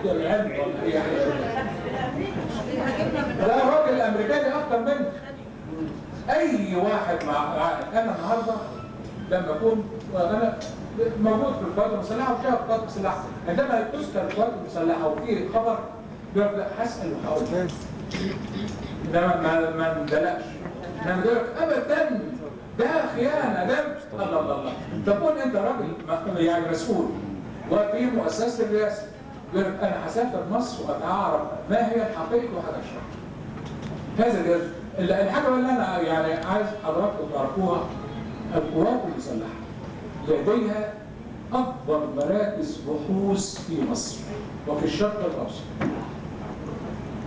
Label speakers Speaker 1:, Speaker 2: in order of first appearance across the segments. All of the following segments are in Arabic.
Speaker 1: العلم ولا اي حاجه. ده راجل امريكاني اكتر منه. اي واحد انا النهارده لما اكون انا موجود في القوات المسلحه وشايف القوات المسلحه، عندما تذكر القوات المسلحه وفي خبر ببدا هسال وهقول انما ما ندلقش، انما يقول لك ابدا ده خيانه، ده الله الله الله. تكون انت راجل يعني مسؤول وفي مؤسسه الرئاسه، يقول لك انا هسافر مصر واتعرف ما هي الحقيقه وحاجه الشر. هذا الحاجه اللي انا يعني عايز حضراتكم تعرفوها، القوات المسلحه لديها اكبر مراكز بحوث في مصر وفي الشرق الاوسط.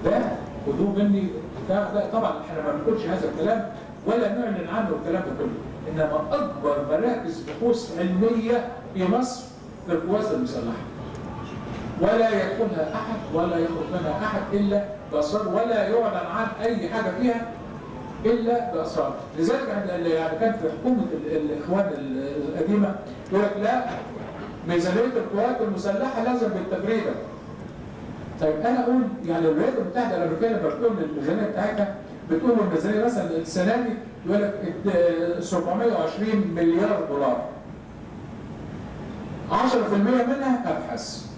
Speaker 1: ده خدوه مني، ده طبعا احنا ما بنقولش هذا الكلام ولا نعلن عنه الكلام ده كله، انما اكبر مراكز بحوث علميه في مصر في القوات المسلحه. ولا يدخلها احد ولا يخرج منها احد الا باسرار، ولا يعلن عن اي حاجه فيها الا باسرار. لذلك يعني كان في حكومه الاخوان القديمه يقول لك لا، ميزانيه القوات المسلحه لازم بالتجريده. طيب انا اقول يعني الولايات المتحده الامريكيه لما بتقول الميزانيه بتاعتها، بتقول الميزانيه مثلا السنه دي يقول لك 720 مليار دولار، 10% منها ابحاث،